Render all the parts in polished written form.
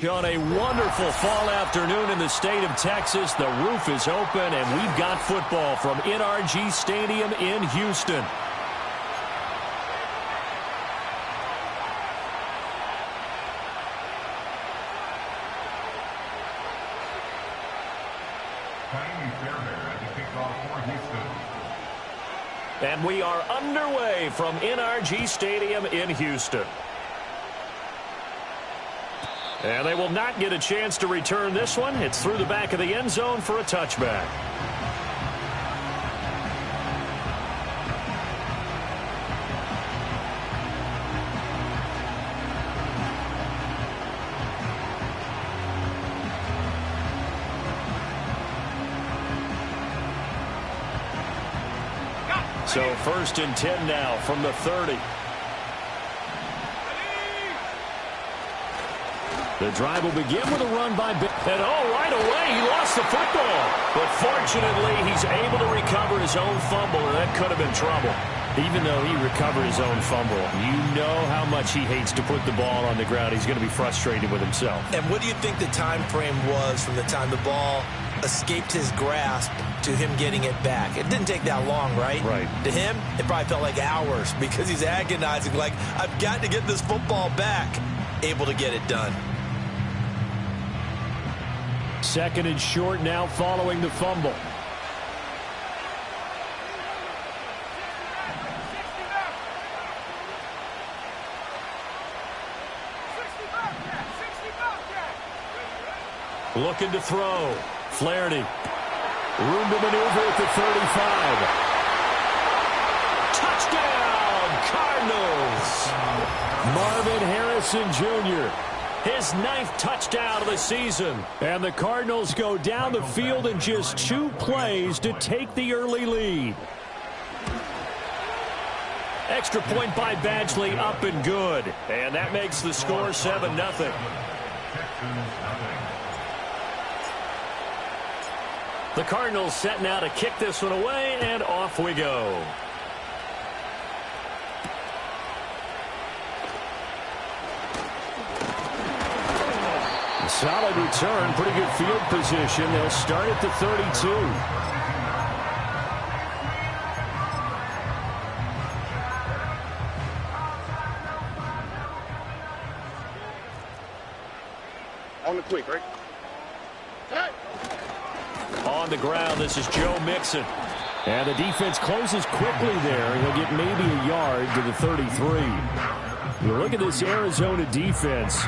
On a wonderful fall afternoon in the state of Texas, the roof is open, and we've got football from NRG Stadium in Houston. And we are underway from NRG Stadium in Houston. And they will not get a chance to return this one. It's through the back of the end zone for a touchback. So 1st and 10 now from the 30. The drive will begin with a run by Bill. And right away, he lost the football. But fortunately, he's able to recover his own fumble, and that could have been trouble. Even though he recovered his own fumble, you know how much he hates to put the ball on the ground. He's going to be frustrated with himself. And what do you think the time frame was from the time the ball escaped his grasp to him getting it back? It didn't take that long, right? Right. To him, it probably felt like hours because he's agonizing, like, I've got to get this football back. Able to get it done. 2nd and short now following the fumble. Looking to throw. Flaherty. Room to maneuver at the 35. Touchdown, Cardinals. Marvin Harrison Jr., his 9th touchdown of the season. And the Cardinals go down the field in just 2 plays to take the early lead. Extra point by Badgley, up and good. And that makes the score 7-0. The Cardinals set now to kick this one away, and off we go. Solid return, pretty good field position. They'll start at the 32. On the quick, right? On the ground, this is Joe Mixon. And the defense closes quickly there. He'll get maybe a yard to the 33. You look at this Arizona defense.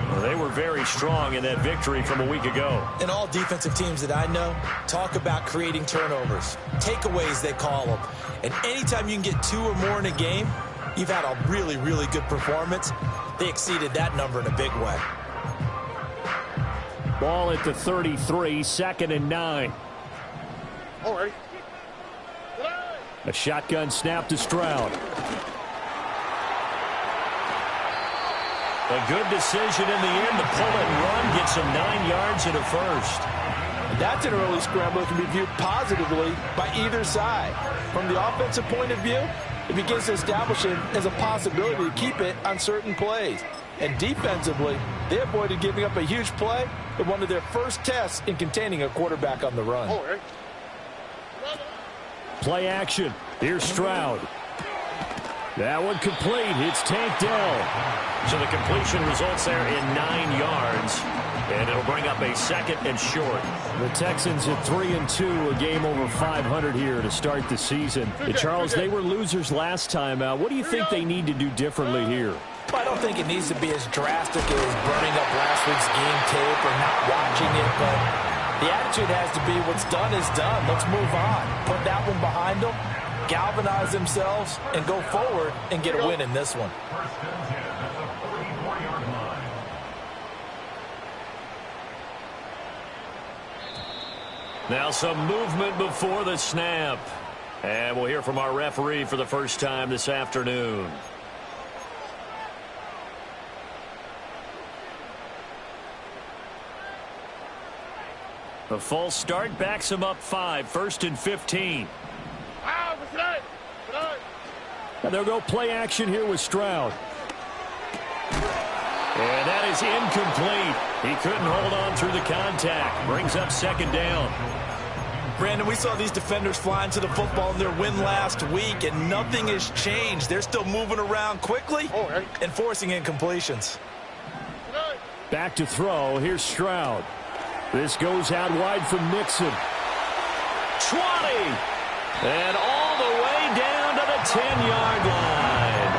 Well, they were very strong in that victory from a week ago. And all defensive teams that I know talk about creating turnovers. Takeaways, they call them. And anytime you can get 2 or more in a game, you've had a really, really good performance. They exceeded that number in a big way. Ball at the 33, 2nd and 9. All right. A shotgun snap to Stroud. A good decision in the end to pull it and run, get some 9 yards and a first. And that's an early scramble that can be viewed positively by either side. From the offensive point of view, it begins to establish it as a possibility to keep it on certain plays. And defensively, they avoided giving up a huge play in one of their first tests in containing a quarterback on the run. All right. Play action. Here's Stroud. That one complete. It's Tank Dell. So the completion results there in 9 yards. And it'll bring up a 2nd and short. The Texans at 3-2, a game over 500 here to start the season. And Charles, they were losers last time out. What do you think they need to do differently here? Well, I don't think it needs to be as drastic as burning up last week's game tape or not watching it, but the attitude has to be what's done is done. Let's move on. Put that one behind them, galvanize themselves, and go forward and get a win in this one. Now some movement before the snap. And we'll hear from our referee for the first time this afternoon. A false start backs him up 5, 1st and 15. And they'll go play action here with Stroud. And that is incomplete. He couldn't hold on through the contact. Brings up second down. Brandon, we saw these defenders flying to the football in their win last week, and nothing has changed. They're still moving around quickly and forcing incompletions. Back to throw. Here's Stroud. This goes out wide for Mixon. 20. And all the way down to the 10-yard line.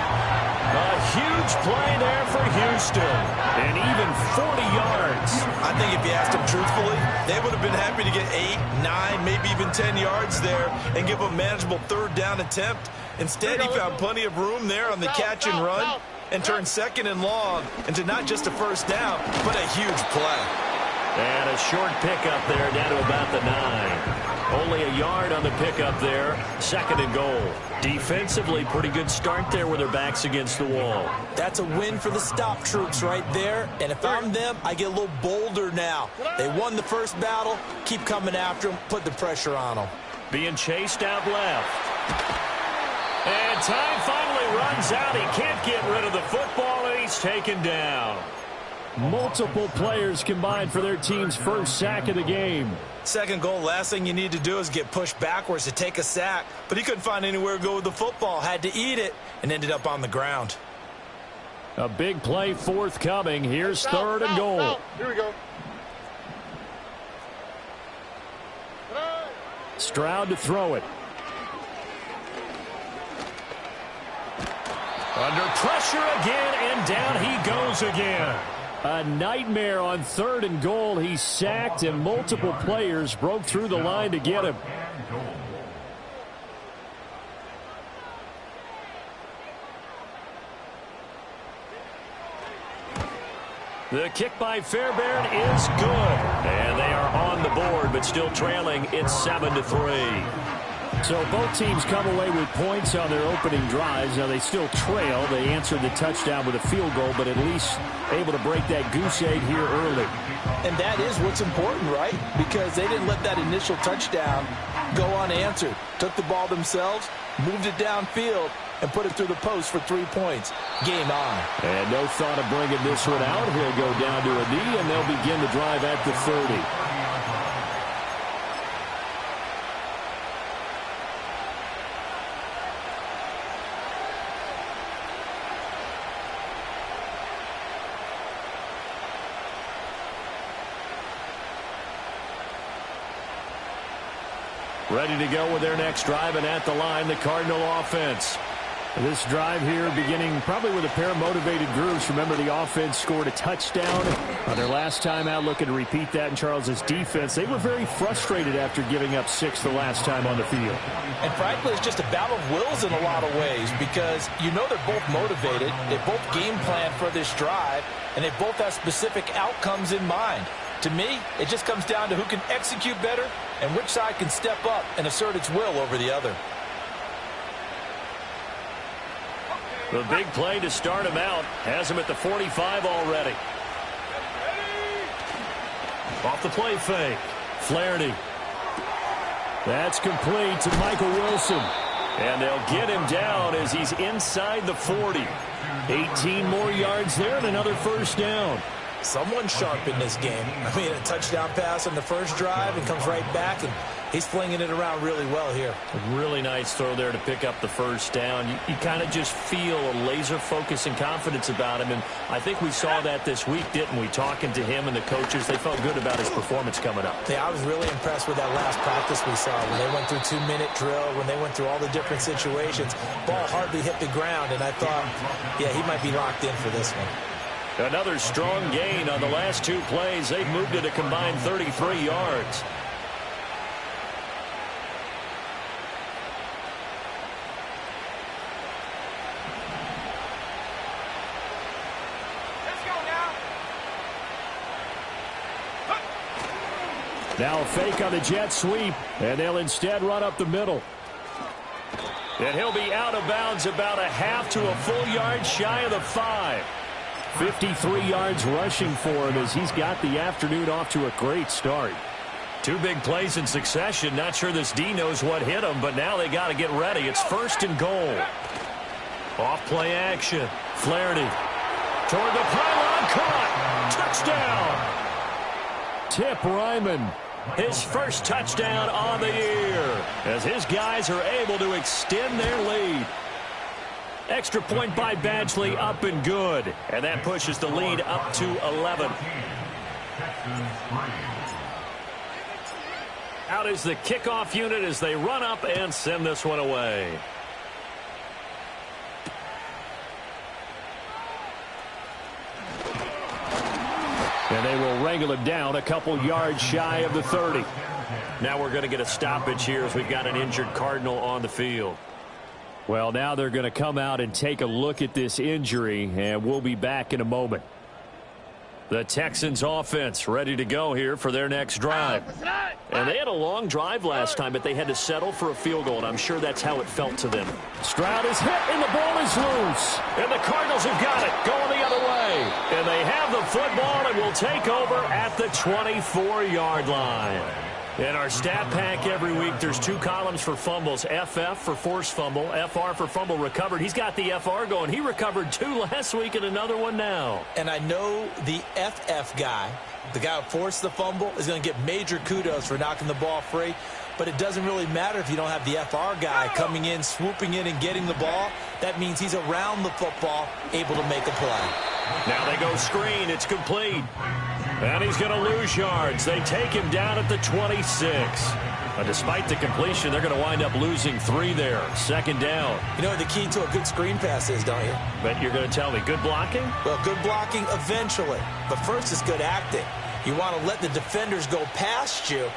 A huge play there for Houston. And even 40 yards. I think if you asked them truthfully, they would have been happy to get 8, 9, maybe even 10 yards there and give them a manageable third down attempt. Instead, he found plenty of room there on the catch and run and turned second and long into not just a first down, but a huge play. And a short pickup there down to about the 9. Only a yard on the pickup there. Second and goal. Defensively, pretty good start there with their backs against the wall. That's a win for the stop troops right there. And if I'm them, I get a little bolder now. They won the first battle. Keep coming after them. Put the pressure on them. Being chased out left. And time finally runs out. He can't get rid of the football, and he's taken down. Multiple players combined for their team's first sack of the game. Second goal, last thing you need to do is get pushed backwards to take a sack. But he couldn't find anywhere to go with the football. Had to eat it and ended up on the ground. A big play forthcoming. Here's third and goal. Here we go. Stroud to throw it. Under pressure again, and down he goes again. A nightmare on third and goal. He's sacked, and multiple players broke through the line to get him. The kick by Fairbairn is good. And they are on the board, but still trailing. It's 7-3. So both teams come away with points on their opening drives. Now they still trail. They answered the touchdown with a field goal, but at least able to break that goose egg here early. And that is what's important, right? Because they didn't let that initial touchdown go unanswered. Took the ball themselves, moved it downfield, and put it through the post for 3 points. Game on. And no thought of bringing this one out. He'll go down to a knee, and they'll begin the drive at the 30. Ready to go with their next drive, and at the line, the Cardinal offense. This drive here beginning probably with a pair of motivated groups. Remember, the offense scored a touchdown on their last time out, looking to repeat that in Charles's defense. They were very frustrated after giving up 6 the last time on the field. And frankly, it's just a battle of wills in a lot of ways because you know they're both motivated. They both game plan for this drive, and they both have specific outcomes in mind. To me, it just comes down to who can execute better and which side can step up and assert its will over the other. The big play to start him out has him at the 45 already. Off the play fake. Flaherty. That's complete to Michael Wilson. And they'll get him down as he's inside the 40. 18 more yards there and another first down. Someone sharp in this game. I mean, a touchdown pass on the first drive and comes right back, and he's flinging it around really well here. A really nice throw there to pick up the first down. You kind of just feel a laser focus and confidence about him, and I think we saw that this week, didn't we? Talking to him and the coaches, they felt good about his performance coming up. Yeah, I was really impressed with that last practice we saw when they went through 2-minute drill, when they went through all the different situations. Ball hardly hit the ground, and I thought, yeah, he might be locked in for this one. Another strong gain on the last 2 plays. They've moved it a combined 33 yards. Now a fake on the jet sweep, and they'll instead run up the middle. And he'll be out of bounds about a half to a full yard shy of the 5. 53 yards rushing for him as he's got the afternoon off to a great start. 2 big plays in succession. Not sure this D knows what hit him, but now they got to get ready. It's first and goal. Off play action. Flaherty toward the pylon. one caught. Touchdown. Tip Ryman. His first touchdown on the year as his guys are able to extend their lead. Extra point by Badgley, up and good. And that pushes the lead up to 11. Out is the kickoff unit as they run up and send this one away. And they will wrangle it down a couple yards shy of the 30. Now we're going to get a stoppage here as we've got an injured Cardinal on the field. Well, now they're going to come out and take a look at this injury, and we'll be back in a moment. The Texans offense ready to go here for their next drive. And they had a long drive last time, but they had to settle for a field goal, and I'm sure that's how it felt to them. Stroud is hit, and the ball is loose. And the Cardinals have got it, going the other way. And they have the football and will take over at the 24-yard line. In our stat pack every week, there's two columns for fumbles. FF for forced fumble, FR for fumble recovered. He's got the FR going. He recovered two last week and another one now. And I know the FF guy, the guy who forced the fumble, is going to get major kudos for knocking the ball free. But it doesn't really matter if you don't have the FR guy coming in, swooping in, and getting the ball. That means he's around the football, able to make a play. Now they go screen. It's complete. And he's going to lose yards. They take him down at the 26. But despite the completion, they're going to wind up losing 3 there. Second down. You know what the key to a good screen pass is, don't you? But you're going to tell me, good blocking? Well, good blocking eventually. But first it's good acting. You want to let the defenders go past you,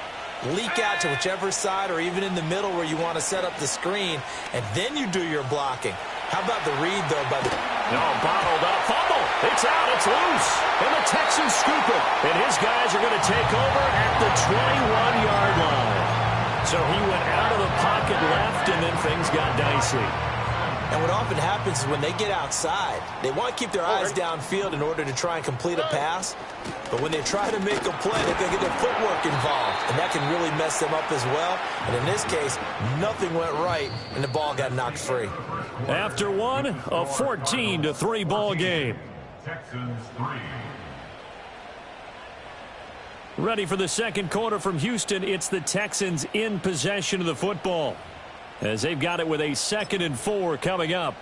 leak out to whichever side or even in the middle where you want to set up the screen, and then you do your blocking. How about the read, though, by the... No, bottled up. Fumble. It's out. It's loose. And the Texans scoop it. And his guys are going to take over at the 21-yard line. So he went out of the pocket left, and then things got dicey. And what often happens is when they get outside, they want to keep their eyes downfield in order to try and complete a pass. But when they try to make a play, they're going to get their footwork involved. And that can really mess them up as well. And in this case, nothing went right, and the ball got knocked free. After one, a 14-3 ball game. Texans 3. Ready for the second quarter from Houston. It's the Texans in possession of the football, as they've got it with a 2nd and 4 coming up.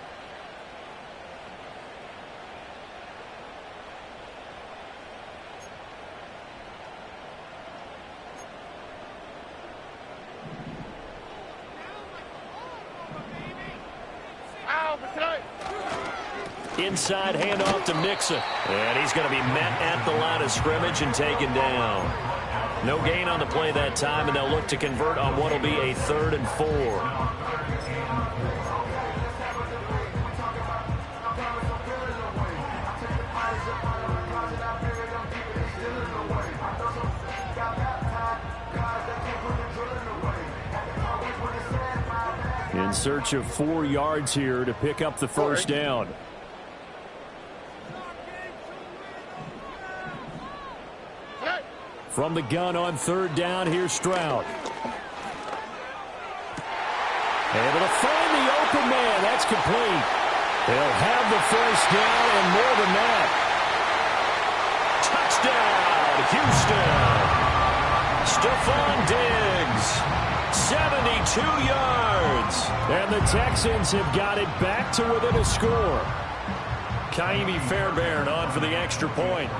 Inside handoff to Mixon. And he's going to be met at the line of scrimmage and taken down. No gain on the play that time, and they'll look to convert on what will be a 3rd and 4. In search of 4 yards here to pick up the first down. From the gun on 3rd down, here's Stroud. Able to find the open man. That's complete. They'll have the first down and more than that. Touchdown, Houston. Stephon Diggs, 72 yards. And the Texans have got it back to within a score. Kaimi Fairbairn on for the extra point.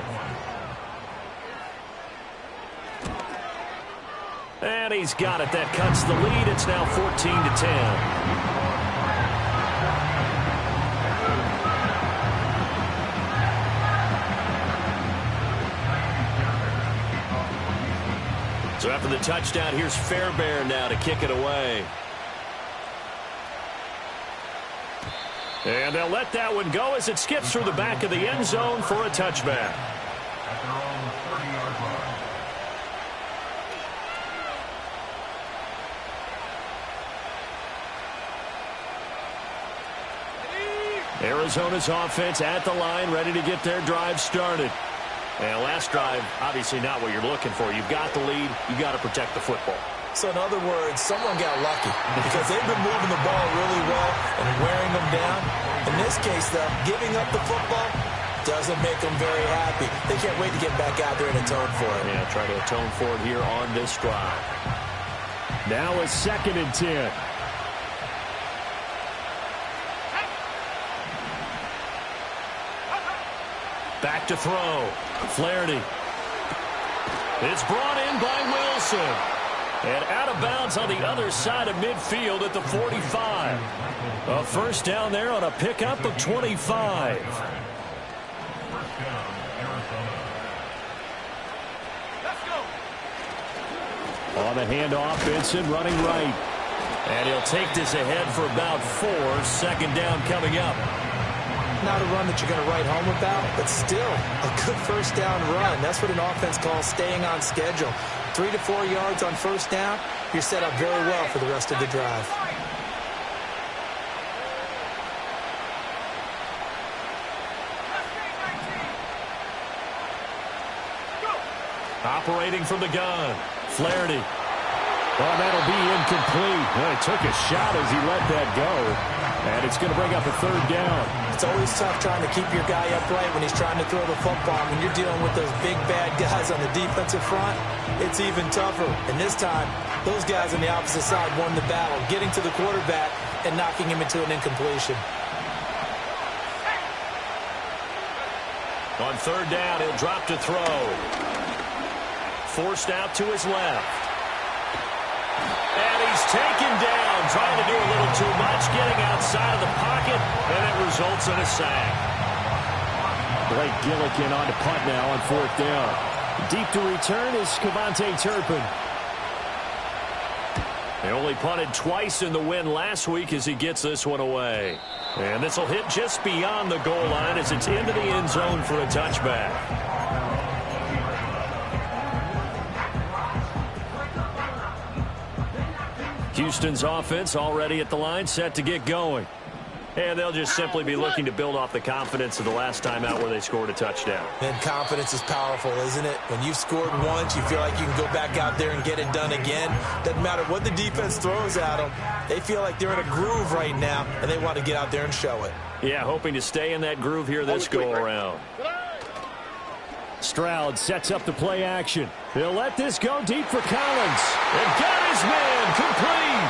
And he's got it. That cuts the lead. It's now 14-10. So after the touchdown, here's Fairbairn now to kick it away. And they'll let that one go as it skips through the back of the end zone for a touchback. At their own 30-yard line. Arizona's offense at the line, ready to get their drive started. And last drive, obviously not what you're looking for. You've got the lead. You've got to protect the football. So in other words, someone got lucky because they've been moving the ball really well and wearing them down. In this case, though, giving up the football, Doesn't make them very happy. They can't wait to get back out there and atone for it. Yeah, try to atone for it here on this drive. Now a 2nd and 10. Back to throw. Flaherty. It's brought in by Wilson. And out of bounds on the other side of midfield at the 45. A first down there on a pickup of 25. On the handoff, Benson running right. And he'll take this ahead for about 4. 2nd down coming up. Not a run that you're going to write home about, but still a good first down run. That's what an offense calls staying on schedule. 3 to 4 yards on first down, you're set up very well for the rest of the drive. Operating from the gun. Flaherty. Oh, that'll be incomplete. Well, he took a shot as he let that go. And it's going to bring up a 3rd down. It's always tough trying to keep your guy upright when he's trying to throw the football. When you're dealing with those big, bad guys on the defensive front, it's even tougher. And this time, those guys on the opposite side won the battle, getting to the quarterback and knocking him into an incompletion. On 3rd down, he'll drop to throw. Forced out to his left. And he's taken down, trying to do a little too much, getting outside of the pocket, and it results in a sack. Blake Gillikin on to punt now on 4th down. Deep to return is Cavante Turpin. They only punted twice in the win last week as he gets this one away. And this will hit just beyond the goal line as it's into the end zone for a touchback. Houston's offense already at the line, set to get going. And they'll just simply be looking to build off the confidence of the last time out where they scored a touchdown. And confidence is powerful, isn't it? When you've scored once, you feel like you can go back out there and get it done again. Doesn't matter what the defense throws at them. They feel like they're in a groove right now, and they want to get out there and show it. Yeah, hoping to stay in that groove here this go-around. Stroud sets up the play action. He'll let this go deep for Collins. And got his man complete.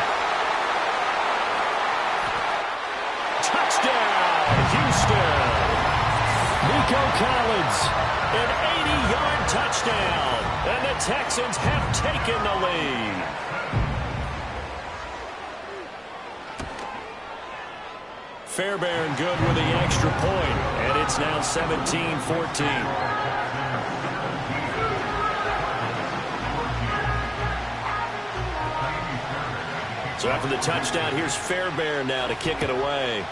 Touchdown, Houston. Nico Collins. An 80-yard touchdown. And the Texans have taken the lead. Fairbairn good with the extra point. And it's now 17-14. So after the touchdown, here's Fairbairn now to kick it away.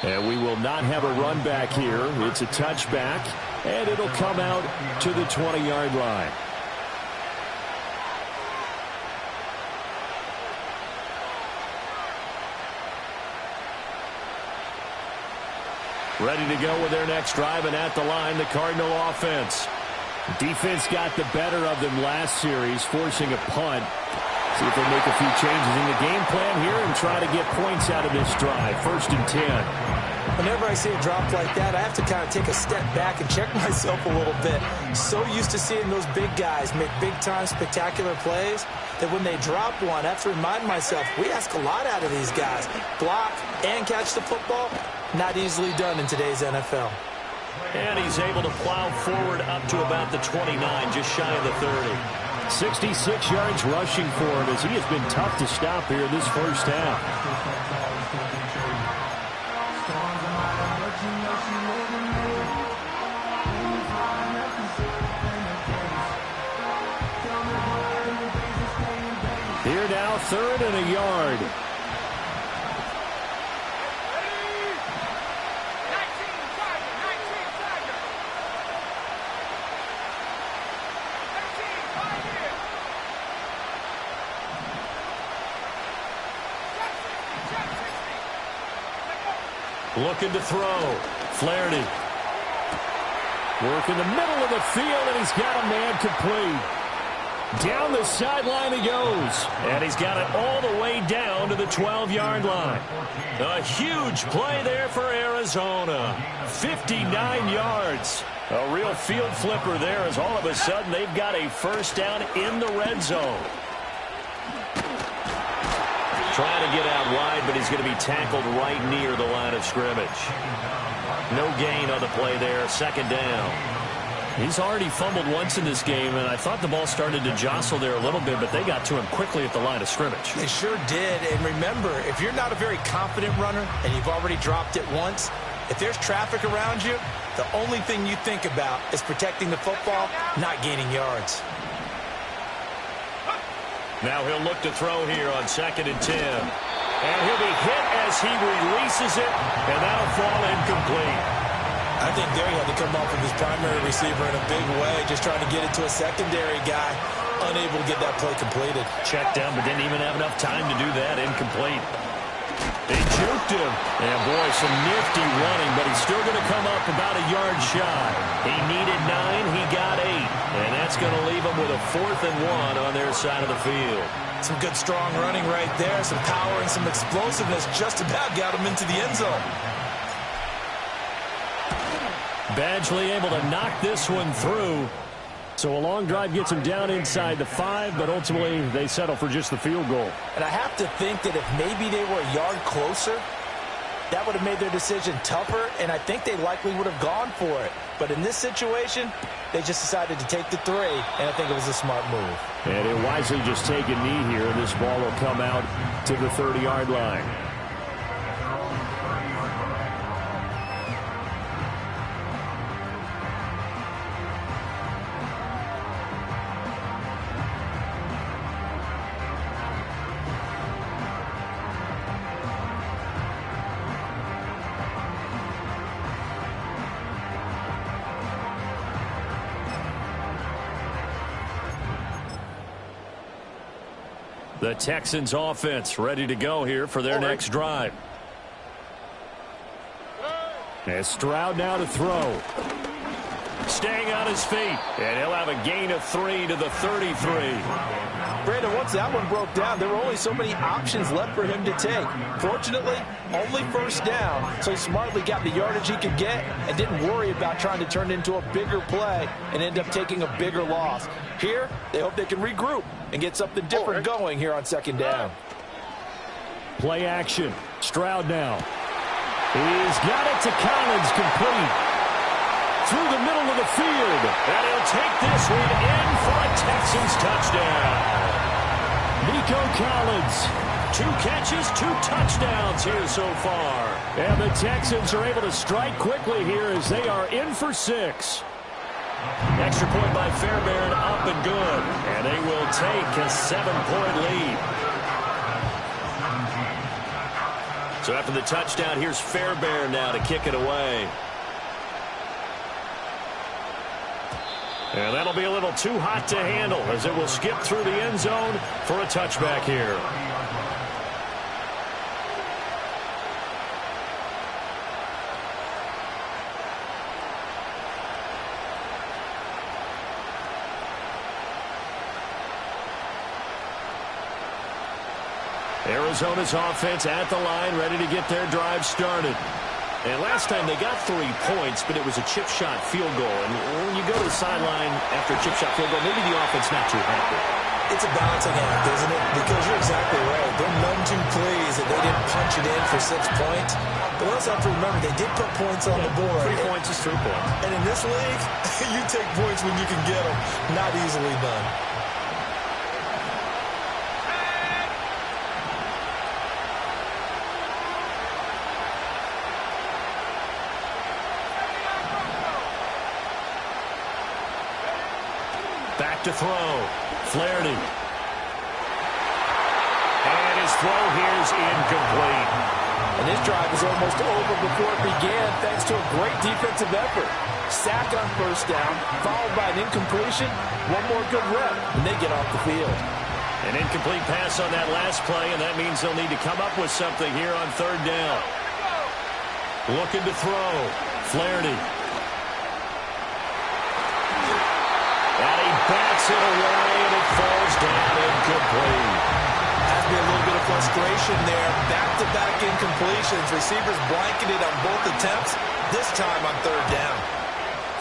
And we will not have a run back here. It's a touchback, and it'll come out to the 20-yard line. Ready to go with their next drive, and at the line, the Cardinal offense. Defense got the better of them last series, forcing a punt. See if they make a few changes in the game plan here and try to get points out of this drive. 1st and 10. Whenever I see a drop like that, I have to kind of take a step back and check myself a little bit. So used to seeing those big guys make big-time spectacular plays that when they drop one, I have to remind myself, we ask a lot out of these guys. Block and catch the football, not easily done in today's NFL. And he's able to plow forward up to about the 29, just shy of the 30. 66 yards rushing for him as he has been tough to stop here this first half. Here now, 3rd and a yard. Looking to throw. Flaherty. Work in the middle of the field, and he's got a man complete. Down the sideline he goes. And he's got it all the way down to the 12-yard line. A huge play there for Arizona. 59 yards. A real field flipper there as all of a sudden they've got a first down in the red zone. Trying to get out wide, but he's going to be tackled right near the line of scrimmage. No gain on the play there. Second down. He's already fumbled once in this game, and I thought the ball started to jostle there a little bit, but they got to him quickly at the line of scrimmage. They sure did. And remember, if you're not a very confident runner and you've already dropped it once, if there's traffic around you, the only thing you think about is protecting the football, not gaining yards. Now he'll look to throw here on 2nd and 10. And he'll be hit as he releases it, and that'll fall incomplete. I think there he had to come off of his primary receiver in a big way, just trying to get it to a secondary guy, unable to get that play completed. Checked down, but didn't even have enough time to do that. Incomplete. They juked him. And, boy, some nifty running, but he's still going to come up about a yard shy. He needed 9. He got 8. And that's going to leave him with a 4th and 1 on their side of the field. Some good, strong running right there. Some power and some explosiveness just about got him into the end zone. Badgley able to knock this one through. So a long drive gets him down inside the 5, but ultimately they settle for just the field goal. And I have to think that if maybe they were a yard closer, that would have made their decision tougher, and I think they likely would have gone for it. But in this situation, they just decided to take the 3, and I think it was a smart move. And he'll wisely just take a knee here, and this ball will come out to the 30-yard line. The Texans offense ready to go here for their next drive. And Stroud now to throw. Staying on his feet. And he'll have a gain of 3 to the 33. Brandon, once that one broke down, there were only so many options left for him to take. Fortunately, only first down, so he smartly got the yardage he could get and didn't worry about trying to turn it into a bigger play and end up taking a bigger loss. Here, they hope they can regroup and get something different going here on 2nd down. Play action. Stroud now. He's got it to Collins, complete. Through the middle of the field. And he'll take this one in for a Texans touchdown. Nico Collins. 2 catches, 2 touchdowns here so far. And the Texans are able to strike quickly here as they are in for 6. Extra point by Fairbairn, up and good. And they will take a 7-point lead. So after the touchdown, here's Fairbairn now to kick it away. And that'll be a little too hot to handle as it will skip through the end zone for a touchback here. Arizona's offense at the line, ready to get their drive started. And last time they got 3 points, but it was a chip shot field goal. And when you go to the sideline after a chip shot field goal, maybe the offense not too happy. It's a balancing act, isn't it? Because you're exactly right. They're none too pleased that they didn't punch it in for 6 points. But we also have to remember they did put points on the board. 3 points is 3 points. And in this league, you take points when you can get them. Not easily done. Back to throw. Flaherty. And his throw here is incomplete. And this drive is almost over before it began thanks to a great defensive effort. Sack on first down, followed by an incompletion. One more good rep, and they get off the field. An incomplete pass on that last play, and that means they'll need to come up with something here on 3rd down. Looking to throw. Flaherty. And he backs it away, and it falls down incomplete. Has been a little bit of frustration there. Back-to-back incompletions. Receivers blanketed on both attempts, this time on third down.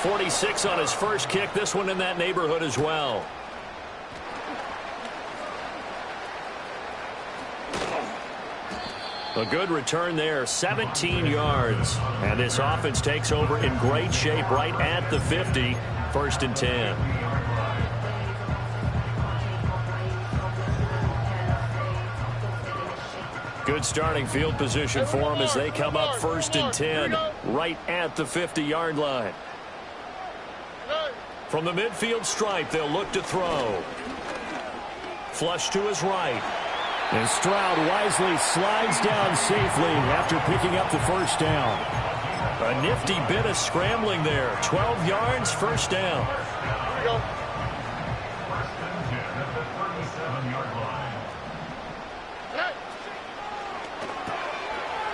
46 on his first kick. This one in that neighborhood as well. A good return there, 17 yards. And this offense takes over in great shape right at the 50, 1st and 10. Good starting field position for them as they come up 1st and 10, right at the 50-yard line. From the midfield stripe, they'll look to throw. Flush to his right. And Stroud wisely slides down safely after picking up the first down. A nifty bit of scrambling there. 12 yards, first down. First and 10 at the 37-yard line.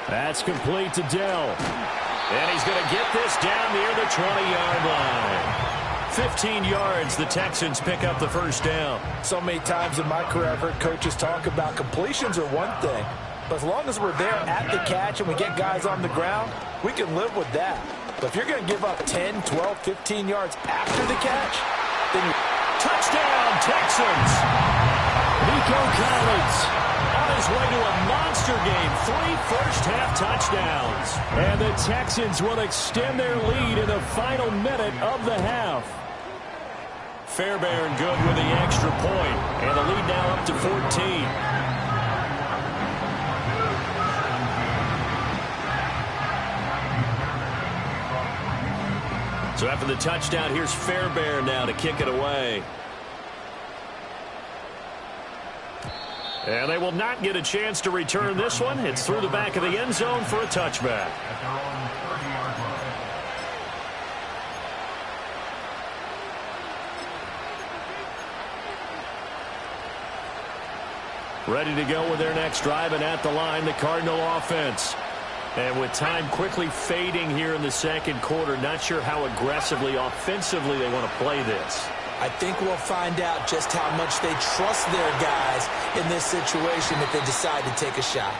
That's complete to Dell. And he's going to get this down near the 20-yard line. 15 yards, the Texans pick up the first down. So many times in my career I've heard coaches talk about completions are one thing, but as long as we're there at the catch and we get guys on the ground, we can live with that. But if you're going to give up 10, 12, 15 yards after the catch, then Touchdown, Texans! Nico Collins On his way to a monster game, 3 first-half touchdowns. and the Texans will extend their lead in the final minute of the half. Fairbairn good with the extra point, and the lead now up to 14. So after the touchdown, here's Fairbairn now to kick it away. And they will not get a chance to return this one. It's through the back of the end zone for a touchback. At their own 30-yard line. Ready to go with their next drive, and at the line, the Cardinal offense. And with time quickly fading here in the second quarter, not sure how aggressively, offensively they want to play this. I think we'll find out just how much they trust their guys in this situation if they decide to take a shot.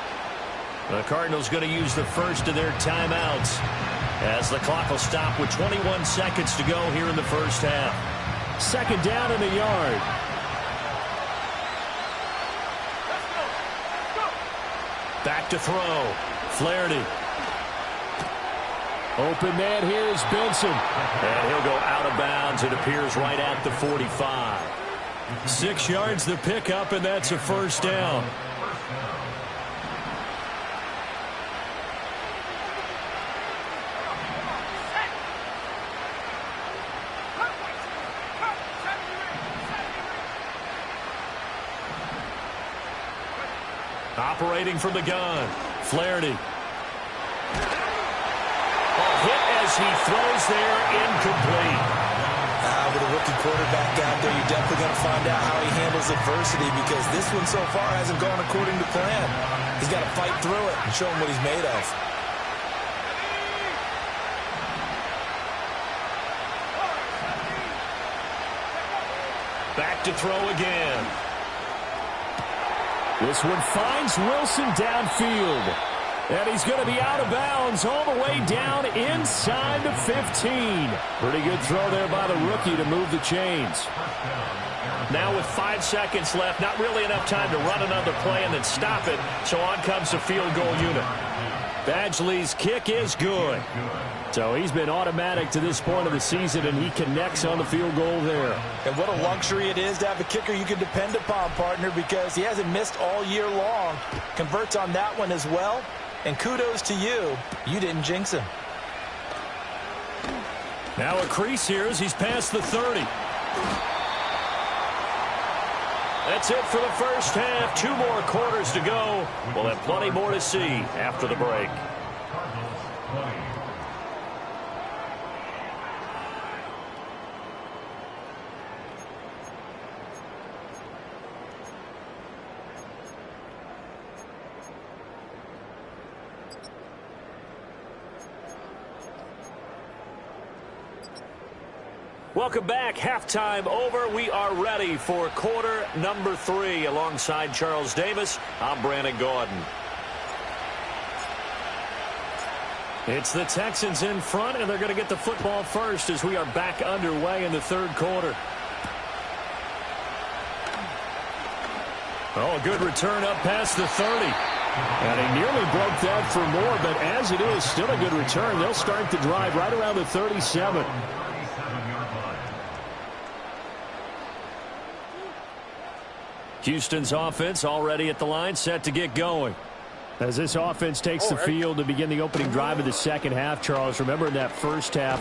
The Cardinals going to use the first of their timeouts as the clock will stop with 21 seconds to go here in the first half. 2nd down in the yard. Back to throw. Flaherty. Open man here is Benson. And he'll go out of bounds. It appears right at the 45. 6 yards the pickup, and that's a first down. Operating from the gun. Flaherty. Hit as he throws there, incomplete. With a rookie quarterback out there, you're definitely going to find out how he handles adversity because this one so far hasn't gone according to plan. He's got to fight through it and show him what he's made of. Back to throw again. This one finds Wilson downfield. And he's going to be out of bounds all the way down inside the 15. Pretty good throw there by the rookie to move the chains. Now with 5 seconds left, not really enough time to run another play and then stop it. So on comes the field goal unit. Badgley's kick is good. So he's been automatic to this point of the season, and he connects on the field goal there. And what a luxury it is to have a kicker you can depend upon, partner, because he hasn't missed all year long. Converts on that one as well. And kudos to you. You didn't jinx him. Now a crease here as he's past the 30. That's it for the first half. 2 more quarters to go. We'll have plenty more to see after the break. Welcome back. Halftime over. We are ready for quarter number 3. Alongside Charles Davis, I'm Brandon Gaudin. It's the Texans in front, and they're going to get the football first as we are back underway in the third quarter. Oh, a good return up past the 30. And he nearly broke that for more, but as it is, still a good return. They'll start the drive right around the 37. Houston's offense already at the line, set to get going. As this offense takes the field to begin the opening drive of the second half, Charles, remember in that first half,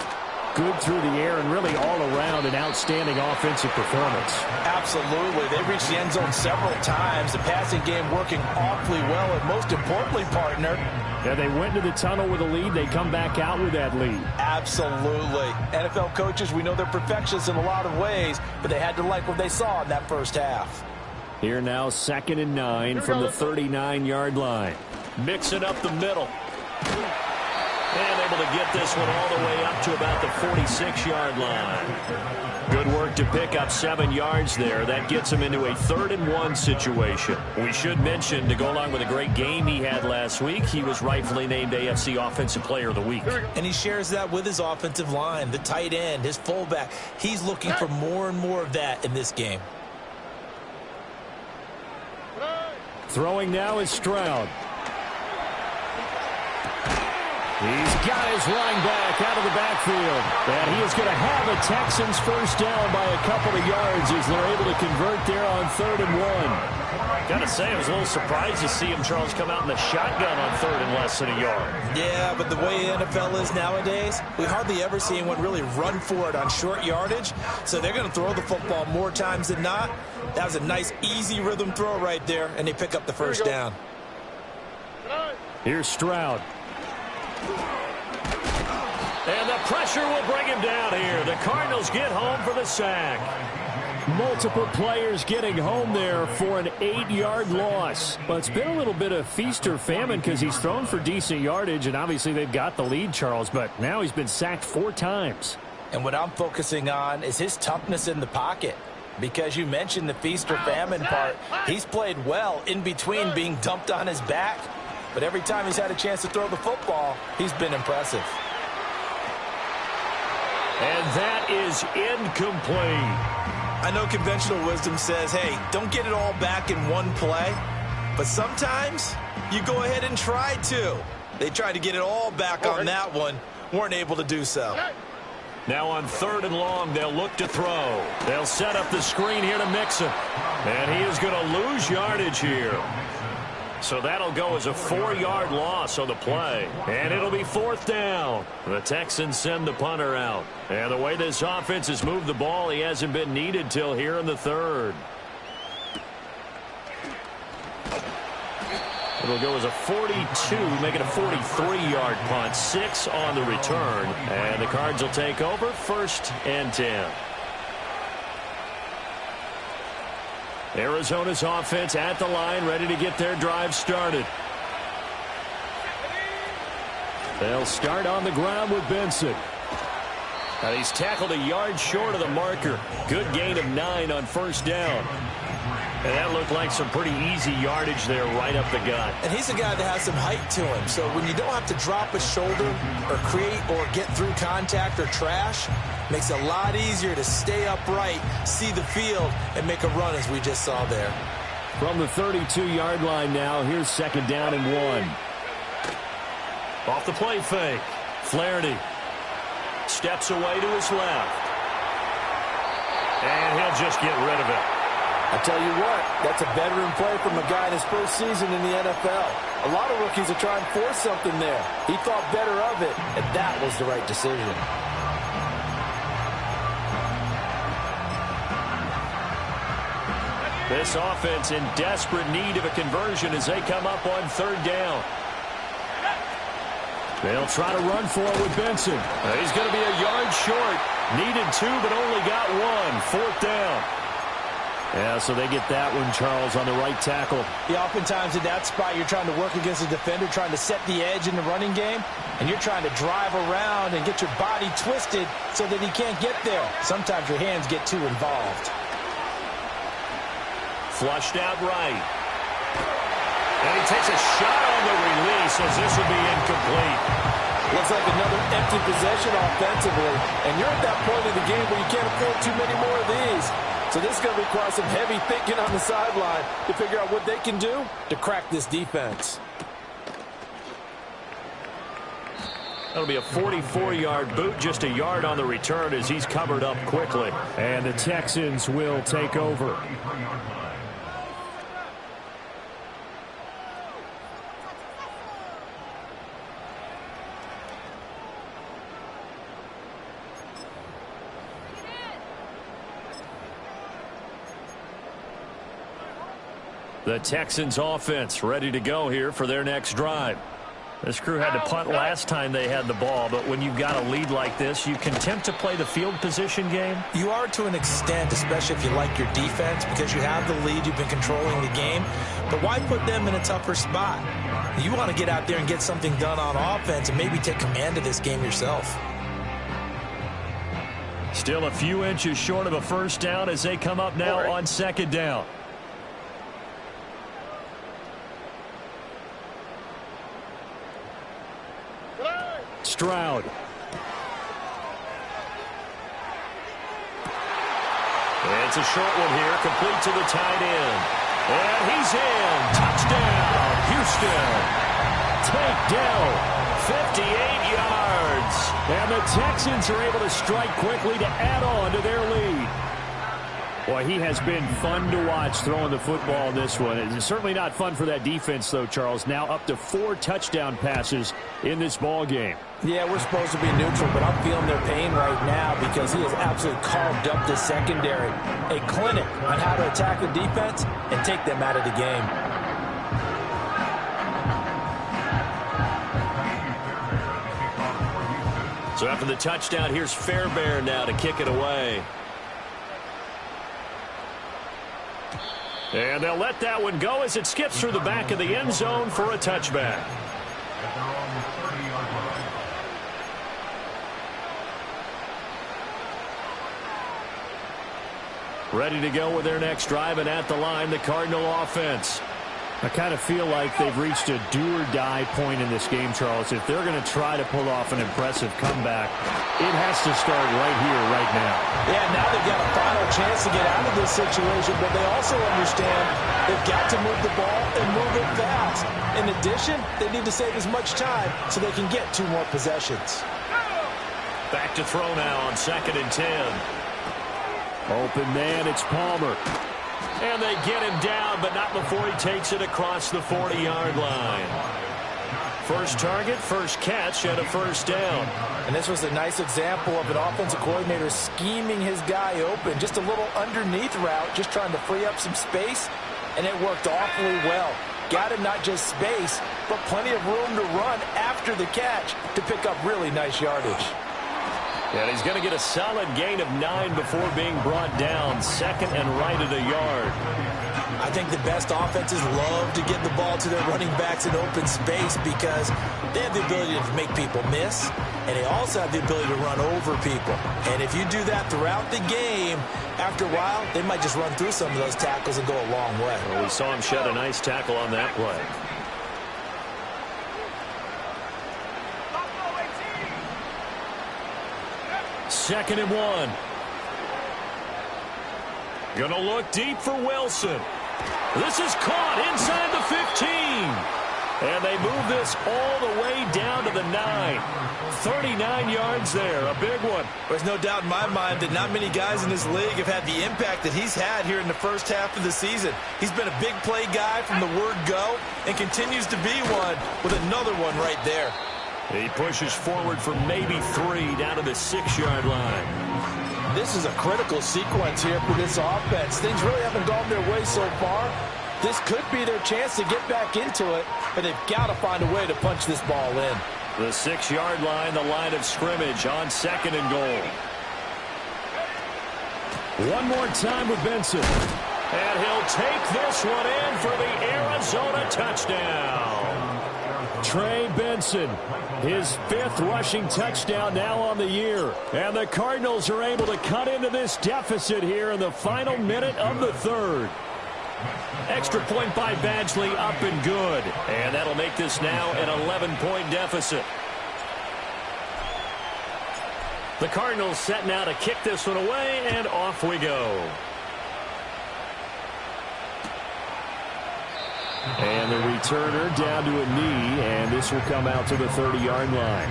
good through the air and really all around an outstanding offensive performance. Absolutely. They reached the end zone several times. The passing game working awfully well, and most importantly, partner, yeah, they went to the tunnel with a lead. They come back out with that lead. Absolutely. NFL coaches, we know they're perfectionists in a lot of ways, but they had to like what they saw in that first half. Here now, 2nd and 9 from the 39-yard line. Mixing up the middle. And able to get this one all the way up to about the 46-yard line. Good work to pick up 7 yards there. That gets him into a 3rd and 1 situation. We should mention, to go along with a great game he had last week, he was rightfully named AFC Offensive Player of the Week. And he shares that with his offensive line, the tight end, his fullback. He's looking for more and more of that in this game. Throwing now is Stroud. He's got his running back out of the backfield. And he is going to have a Texans first down by a couple of yards as they're able to convert there on 3rd and 1. Got to say, I was a little surprised to see him, Charles, come out in the shotgun on 3rd and less than a yard. Yeah, but the way the NFL is nowadays, we hardly ever see anyone really run for it on short yardage. So they're going to throw the football more times than not. That was a nice, easy rhythm throw right there, and they pick up the first down. Here's Stroud. And the pressure will bring him down here. The Cardinals get home for the sack. Multiple players getting home there for an 8-yard loss. But it's been a little bit of feast or famine because he's thrown for decent yardage, and obviously they've got the lead, Charles, but now he's been sacked 4 times. And what I'm focusing on is his toughness in the pocket. Because you mentioned the feast or famine part, he's played well in between being dumped on his back. But every time he's had a chance to throw the football, he's been impressive. And that is incomplete. I know conventional wisdom says, hey, don't get it all back in one play. But sometimes you go ahead and try to. They tried to get it all back on that one, weren't able to do so. Now on 3rd and long, they'll look to throw. They'll set up the screen here to Mixon. And he is going to lose yardage here. So that'll go as a 4-yard loss on the play. And it'll be 4th down. The Texans send the punter out. And the way this offense has moved the ball, he hasn't been needed till here in the 3rd. It'll go as a 42, make it a 43-yard punt. 6 on the return. And the Cards will take over 1st and 10. Arizona's offense at the line, ready to get their drive started. They'll start on the ground with Benson. And he's tackled a yard short of the marker. Good gain of 9 on 1st down. And that looked like some pretty easy yardage there right up the gut. And he's a guy that has some height to him. So when you don't have to drop a shoulder or create or get through contact or trash, makes it a lot easier to stay upright, see the field, and make a run as we just saw there. From the 32-yard line now, here's 2nd down and 1. Off the play fake. Flaherty steps away to his left. And he'll just get rid of it. I tell you what, that's a veteran play from a guy in his first season in the NFL. A lot of rookies are trying to force something there. He thought better of it, and that was the right decision. This offense in desperate need of a conversion as they come up on 3rd down. They'll try to run for it with Benson. He's going to be a yard short. Needed 2, but only got 1. 4th down. Yeah, so they get that one, Charles, on the right tackle. Yeah, oftentimes in that spot, you're trying to work against a defender, trying to set the edge in the running game, and you're trying to drive around and get your body twisted so that he can't get there. Sometimes your hands get too involved. Flushed out right. And he takes a shot on the release as this will be incomplete. Looks like another empty possession offensively, and you're at that point of the game where you can't afford too many more of these. So this is going to require some heavy thinking on the sideline to figure out what they can do to crack this defense. That'll be a 44-yard boot, just a yard on the return as he's covered up quickly. And the Texans will take over. The Texans offense ready to go here for their next drive. This crew had to punt last time they had the ball, but when you've got a lead like this, you can attempt to play the field position game. You are to an extent, especially if you like your defense, because you have the lead, you've been controlling the game. But why put them in a tougher spot? You want to get out there and get something done on offense and maybe take command of this game yourself. Still a few inches short of a first down as they come up now on second down. Stroud. It's a short one here, complete to the tight end. And he's in. Touchdown, Houston. Takedown, 58 yards. And the Texans are able to strike quickly to add on to their lead. Boy, he has been fun to watch throwing the football in this one. It's certainly not fun for that defense, though, Charles. Now up to 4 touchdown passes in this ball game. Yeah, we're supposed to be neutral, but I'm feeling their pain right now because he has absolutely carved up the secondary. A clinic on how to attack the defense and take them out of the game. So after the touchdown, here's Fairbairn now to kick it away. And they'll let that one go as it skips through the back of the end zone for a touchback. Ready to go with their next drive, and at the line, the Cardinal offense. I kind of feel like they've reached a do-or-die point in this game, Charles. If they're going to try to pull off an impressive comeback, it has to start right here, right now. Yeah, now they've got a final chance to get out of this situation, but they also understand they've got to move the ball and move it fast. In addition, they need to save as much time so they can get 2 more possessions. Back to throw now on 2nd and 10. Open man, it's Palmer. And they get him down, but not before he takes it across the 40-yard line. First target, first catch, and a first down. And this was a nice example of an offensive coordinator scheming his guy open. Just a little underneath route, just trying to free up some space, and it worked awfully well. Got him not just space, but plenty of room to run after the catch to pick up really nice yardage. And he's going to get a solid gain of 9 before being brought down. 2nd and right at a yard. I think the best offenses love to get the ball to their running backs in open space because they have the ability to make people miss, and they also have the ability to run over people. And if you do that throughout the game, after a while, they might just run through some of those tackles and go a long way. Well, we saw him shed a nice tackle on that play. Second and 1. Gonna look deep for Wilson. This is caught inside the 15. And they move this all the way down to the 9. 39 yards there, a big one. There's no doubt in my mind that not many guys in this league have had the impact that he's had here in the first half of the season. He's been a big play guy from the word go and continues to be one with another one right there. He pushes forward for maybe 3 down to the 6-yard line. This is a critical sequence here for this offense. Things really haven't gone their way so far. This could be their chance to get back into it, but they've got to find a way to punch this ball in. The 6-yard line, the line of scrimmage on 2nd and goal. One more time with Benson. And he'll take this one in for the Arizona touchdown. Trey Benson, his 5th rushing touchdown now on the year. And the Cardinals are able to cut into this deficit here in the final minute of the 3rd. Extra point by Badgley, up and good. And that'll make this now an 11-point deficit. The Cardinals set now to kick this one away, and off we go. And the returner down to a knee, and this will come out to the 30-yard line.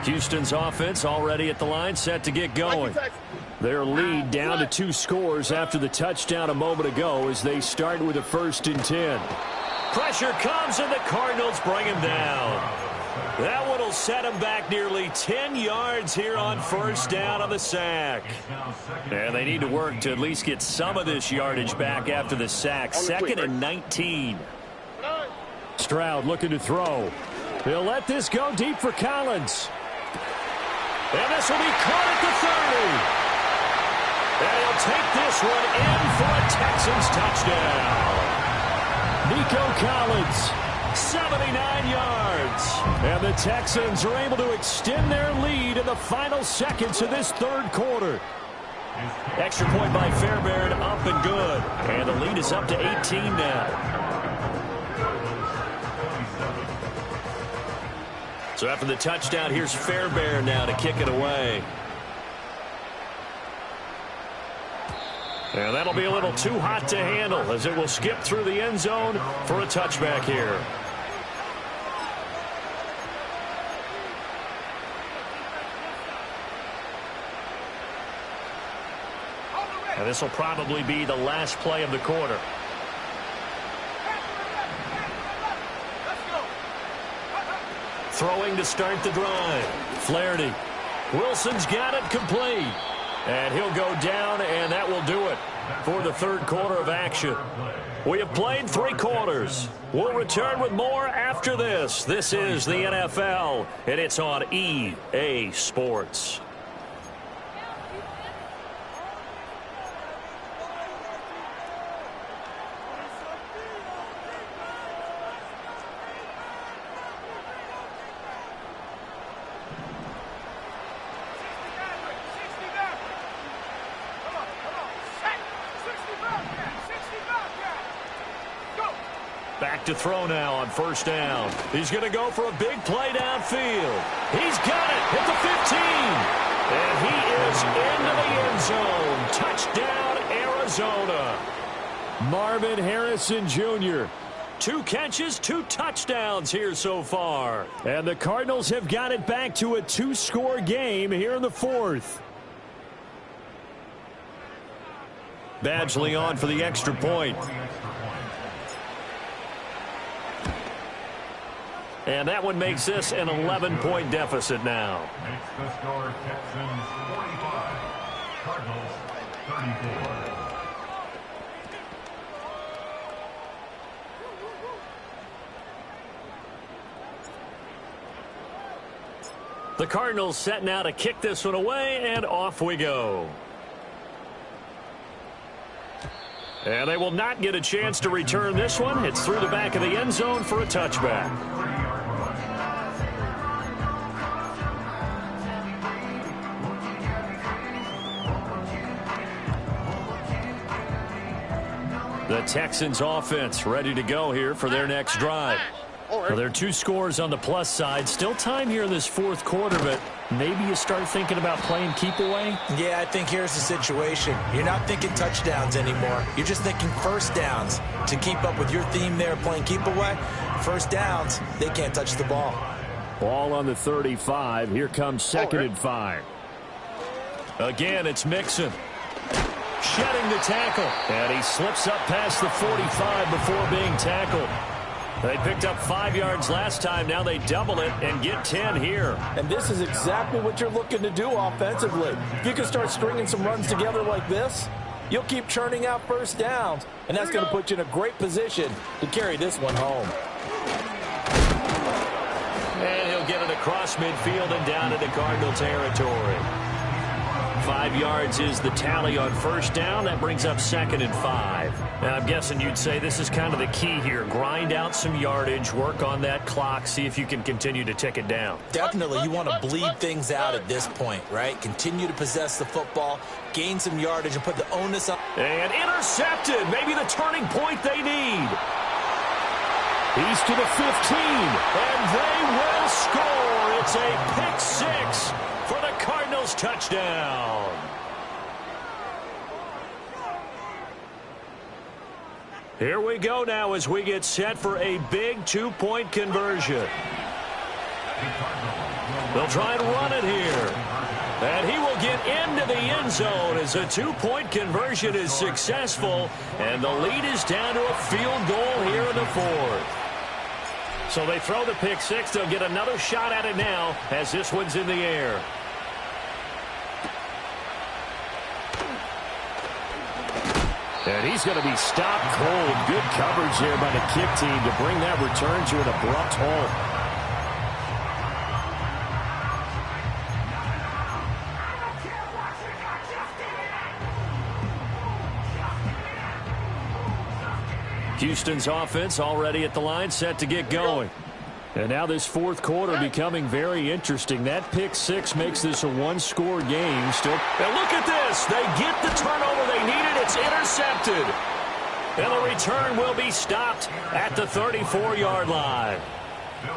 Houston's offense already at the line, set to get going. Their lead down to 2 scores after the touchdown a moment ago as they start with a 1st and 10. Pressure comes, and the Cardinals bring him down. That one will set him back nearly 10 yards here on 1st down on the sack. And they need to work to at least get some of this yardage back after the sack. 2nd and 19. Stroud looking to throw. He'll let this go deep for Collins. And this will be caught at the 30. And he'll take this one in for a Texans touchdown. Nico Collins, 79 yards. And the Texans are able to extend their lead in the final seconds of this 3rd quarter. Extra point by Fairbairn, up and good. And the lead is up to 18 now. So after the touchdown, here's Fairbairn now to kick it away. And that'll be a little too hot to handle as it will skip through the end zone for a touchback here. And this will probably be the last play of the quarter. Throwing to start the drive. Flaherty. Wilson's got it complete. And he'll go down, and that will do it for the 3rd quarter of action. We have played 3 quarters. We'll return with more after this. This is the NFL, and it's on EA Sports. Back to throw now on 1st down. He's going to go for a big play downfield. He's got it at the 15. And he is into the end zone. Touchdown, Arizona. Marvin Harrison Jr. 2 catches, 2 touchdowns here so far. And the Cardinals have got it back to a 2-score game here in the 4th. Badgley on for the extra point. And that one makes this an 11-point deficit now. Makes the score Texans 45, Cardinals 34. The Cardinals set now to kick this one away, and off we go. And they will not get a chance to return this one. It's through the back of the end zone for a touchback. The Texans offense ready to go here for their next drive. Well, there are 2 scores on the plus side. Still time here in this 4th quarter, but maybe you start thinking about playing keep away? Yeah, I think here's the situation. You're not thinking touchdowns anymore. You're just thinking 1st downs. To keep up with your theme there, playing keep away, 1st downs, they can't touch the ball. Ball on the 35. Here comes 2nd and 5. Again, it's Mixon. Shedding the tackle. And he slips up past the 45 before being tackled. They picked up 5 yards last time. Now they double it and get 10 here. And this is exactly what you're looking to do offensively. If you can start stringing some runs together like this, you'll keep churning out first downs, and that's going to put you in a great position to carry this one home. And he'll get it across midfield and down into Cardinal territory. 5 yards is the tally on first down. That brings up 2nd and 5. Now, I'm guessing you'd say this is kind of the key here. Grind out some yardage, work on that clock, see if you can continue to tick it down. Definitely, you want to bleed things out at this point, right? Continue to possess the football, gain some yardage, and put the onus on. And intercepted. Maybe the turning point they need. He's to the 15, and they will score. It's a pick 6 for the Cardinals touchdown. Here we go now as we get set for a big 2-point conversion. They'll try and run it here. And he will get into the end zone as a 2-point conversion is successful. And the lead is down to a field goal here in the 4th. So they throw the pick 6. They'll get another shot at it now as this one's in the air. And he's going to be stopped cold. Good coverage there by the kick team to bring that return to an abrupt halt. Houston's offense already at the line, set to get going. And now this 4th quarter becoming very interesting. That pick 6 makes this a 1-score game. Still, and look at this. They get the turnover they needed. It's intercepted. And the return will be stopped at the 34-yard line.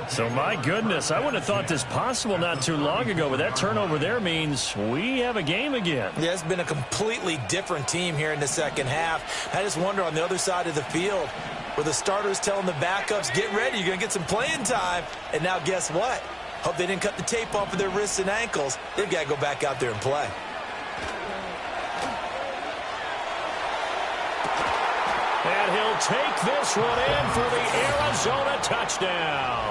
So, my goodness, I wouldn't have thought this possible not too long ago, but that turnover there means we have a game again. Yeah, it's been a completely different team here in the second half. I just wonder on the other side of the field, where the starters telling the backups, get ready, you're going to get some playing time. And now guess what? Hope they didn't cut the tape off of their wrists and ankles. They've got to go back out there and play. And he'll take this one in for the Arizona touchdown.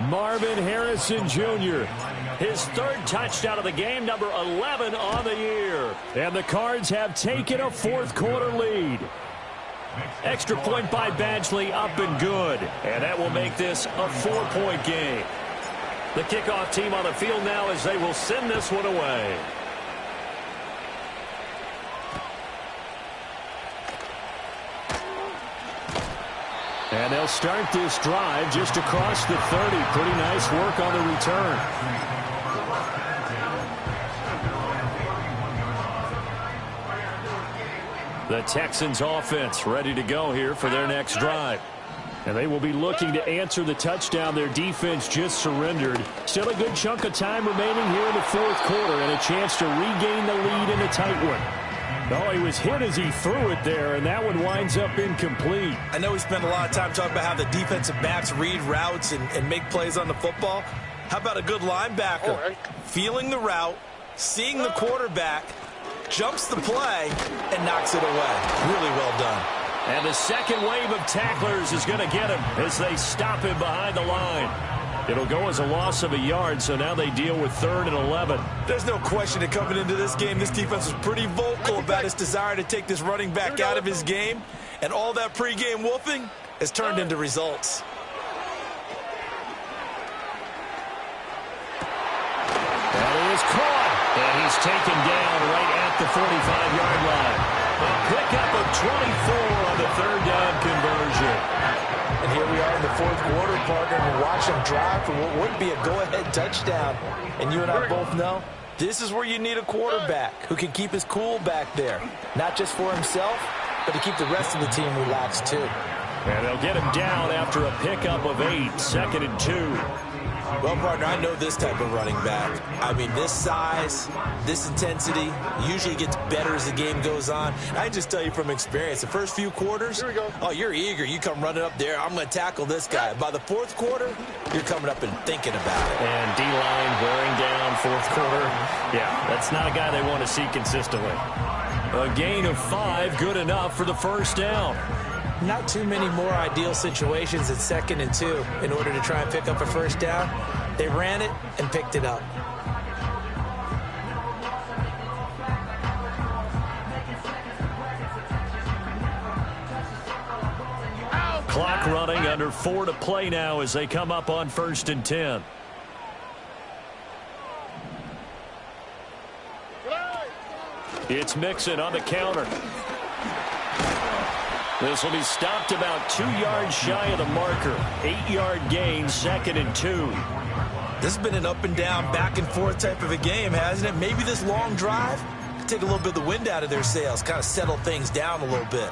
Marvin Harrison Jr., his 3rd touchdown of the game, number 11 on the year. And the Cards have taken a 4th quarter lead. Extra point by Badgley, up and good. And that will make this a 4-point game. The kickoff team on the field now as they will send this one away. And they'll start this drive just across the 30. Pretty nice work on the return. The Texans offense ready to go here for their next drive. And they will be looking to answer the touchdown their defense just surrendered. Still a good chunk of time remaining here in the 4th quarter and a chance to regain the lead in a tight one. Oh, he was hit as he threw it there, and that one winds up incomplete. I know we spent a lot of time talking about how the defensive backs read routes and make plays on the football. How about a good linebacker? Feeling the route, seeing the quarterback, jumps the play, and knocks it away. Really well done. And the second wave of tacklers is going to get him as they stop him behind the line. It'll go as a loss of a yard, so now they deal with 3rd and 11. There's no question that coming into this game, this defense was pretty vocal about its desire to take this running back out of his game, and all that pregame woofing has turned into results. That is caught, and he's taken down right at the 45-yard line. A pickup of 24 on the 3rd down conversion. And here we are in the 4th quarter, partner, and watch them drive for what would be a go-ahead touchdown. And you and I both know this is where you need a quarterback who can keep his cool back there. Not just for himself, but to keep the rest of the team relaxed too. And they'll get him down after a pickup of 8, 2nd and 2. Well, partner, I know this type of running back. I mean, this size, this intensity usually gets better as the game goes on. I just tell you from experience, the first few quarters, oh, you're eager. You come running up there, I'm going to tackle this guy. By the 4th quarter, you're coming up and thinking about it. And D-line wearing down 4th quarter. Yeah, that's not a guy they want to see consistently. A gain of 5, good enough for the 1st down. Not too many more ideal situations at 2nd and 2 in order to try and pick up a 1st down. They ran it and picked it up. Clock running, under 4 to play now as they come up on 1st and 10. It's Mixon on the counter. This will be stopped about 2 yards shy of the marker. 8-yard gain, 2nd and 2. This has been an up and down, back and forth type of a game, hasn't it? Maybe this long drive could take a little bit of the wind out of their sails, kind of settle things down a little bit.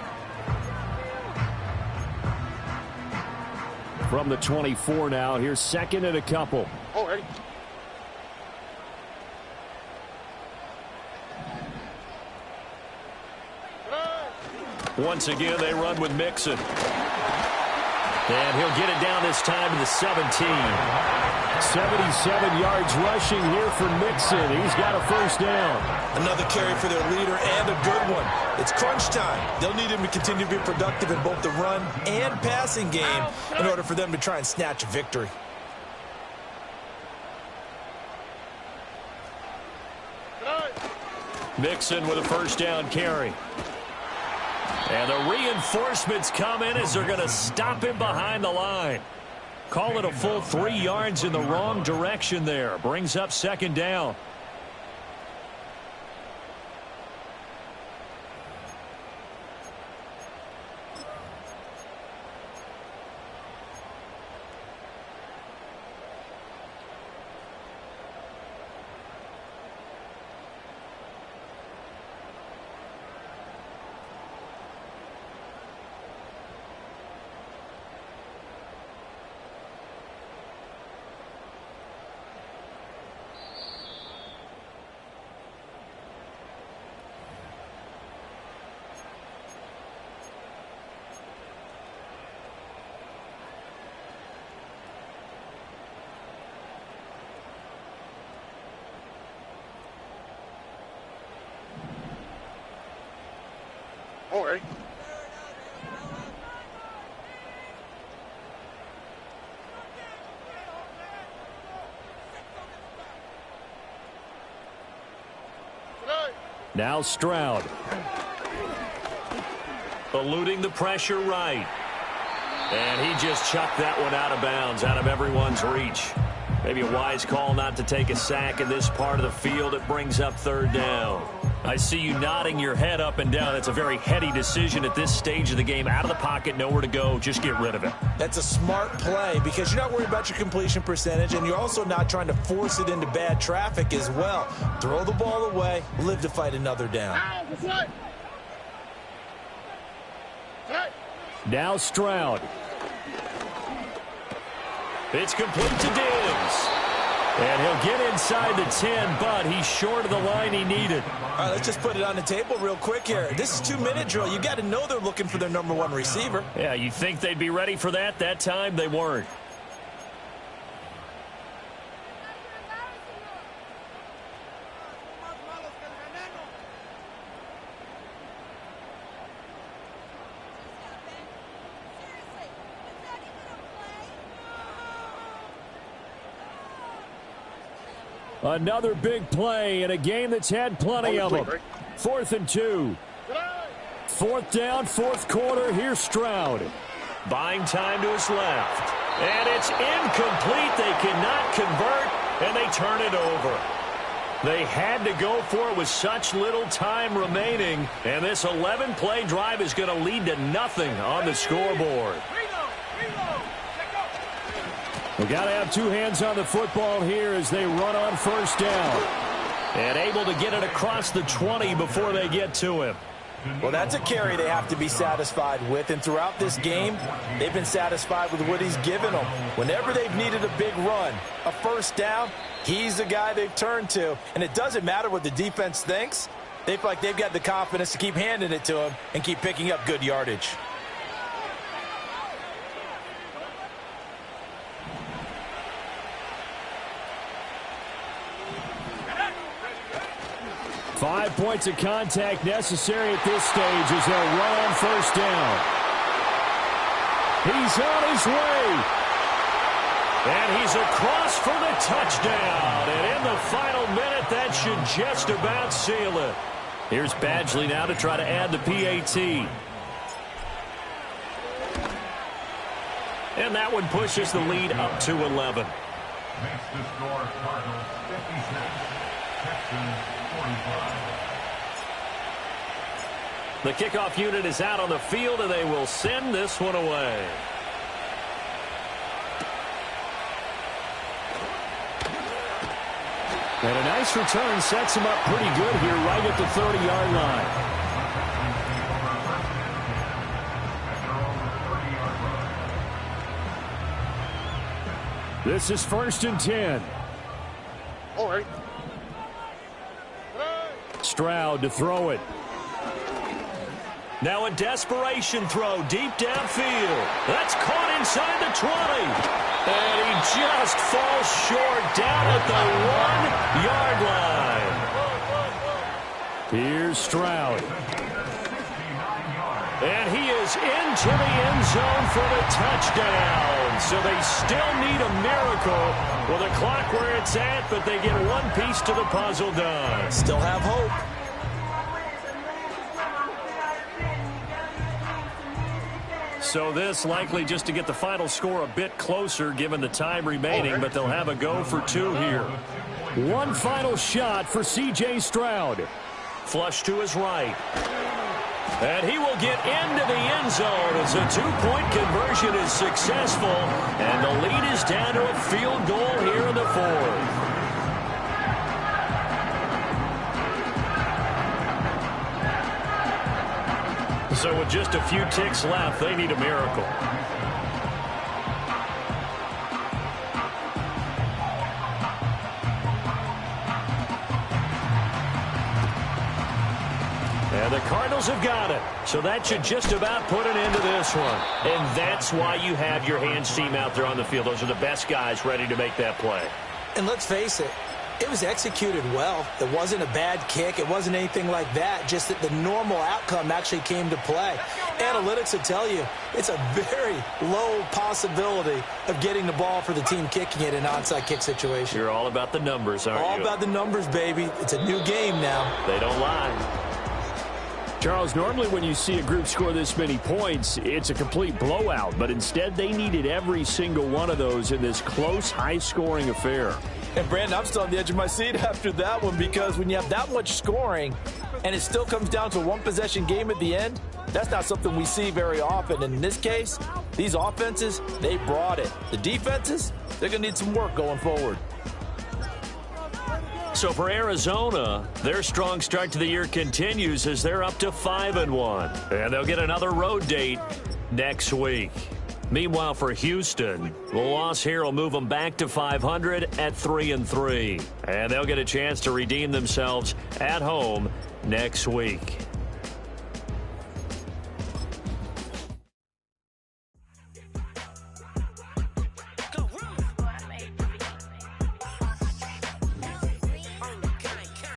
From the 24 now, here's 2nd and a couple. Oh, ready. Once again, they run with Mixon. And he'll get it down this time to the 17. 77 yards rushing here for Mixon. He's got a 1st down. Another carry for their leader and a good one. It's crunch time. They'll need him to continue to be productive in both the run and passing game in order for them to try and snatch a victory. Mixon with a 1st down carry. And the reinforcements come in as they're going to stop him behind the line. Call it a full 3 yards in the wrong direction there. Brings up 2nd down. Oh, ready. Now Stroud. Eluding the pressure right. And he just chucked that one out of bounds, out of everyone's reach. Maybe a wise call not to take a sack in this part of the field. It brings up 3rd down. I see you nodding your head up and down. That's a very heady decision at this stage of the game. Out of the pocket, nowhere to go. Just get rid of it. That's a smart play because you're not worried about your completion percentage, and you're also not trying to force it into bad traffic as well. Throw the ball away, live to fight another down. Now Stroud. It's complete to Diggs. And he'll get inside the 10, but he's short of the line he needed. All right, let's just put it on the table real quick here. This is 2-minute drill. You got to know they're looking for their #1 receiver. Yeah, you'd think they'd be ready for that. That time they weren't. Another big play in a game that's had plenty of them. 4th and 2. 4th down, 4th quarter. Here's Stroud. Buying time to his left. And it's incomplete. They cannot convert, and they turn it over. They had to go for it with such little time remaining, and this 11-play drive is going to lead to nothing on the scoreboard. We got to have 2 hands on the football here as they run on 1st down. And able to get it across the 20 before they get to him. Well, that's a carry they have to be satisfied with, and throughout this game, they've been satisfied with what he's given them. Whenever they've needed a big run, a 1st down, he's the guy they've turned to. And it doesn't matter what the defense thinks. They feel like they've got the confidence to keep handing it to him and keep picking up good yardage. Five points of contact necessary at this stage as they'll run on 1st down. He's on his way. And he's across for the touchdown. And in the final minute, that should just about seal it. Here's Badgley now to try to add the PAT. And that one pushes the lead up to 11. Makes the score Cardinals 56, Texans 45. The kickoff unit is out on the field, and they will send this one away. And a nice return sets him up pretty good here right at the 30-yard line. This is 1st and 10. All right. Stroud to throw it. Now a desperation throw deep downfield. That's caught inside the 20. And he just falls short down at the 1-yard line. Here's Stroud. And he is into the end zone for the touchdown. So they still need a miracle with the clock where it's at, but they get one piece to the puzzle done. Still have hope. So this likely just to get the final score a bit closer given the time remaining, but they'll have a go for 2 here. One final shot for C.J. Stroud. Flush to his right. And he will get into the end zone as a 2-point conversion is successful. And the lead is down to a field goal here in the 4th. So with just a few ticks left, they need a miracle. And the Cardinals have got it. So that should just about put an end to this one. And that's why you have your hands team out there on the field. Those are the best guys ready to make that play. And let's face it, it was executed well. It wasn't a bad kick. It wasn't anything like that. Just that the normal outcome actually came to play. Analytics will tell you it's a very low possibility of getting the ball for the team kicking it in an onside kick situation. You're all about the numbers, aren't you? All about the numbers, baby. It's a new game now. They don't lie. Charles, normally when you see a group score this many points, it's a complete blowout. But instead, they needed every single one of those in this close, high-scoring affair. And, Brandon, I'm still on the edge of my seat after that one because when you have that much scoring and it still comes down to a one-possession game at the end, that's not something we see very often. And in this case, these offenses, they brought it. The defenses, they're going to need some work going forward. So for Arizona, their strong start to the year continues as they're up to 5-1. And they'll get another road date next week. Meanwhile, for Houston, the loss here will move them back to 500 at 3-3. And they'll get a chance to redeem themselves at home next week.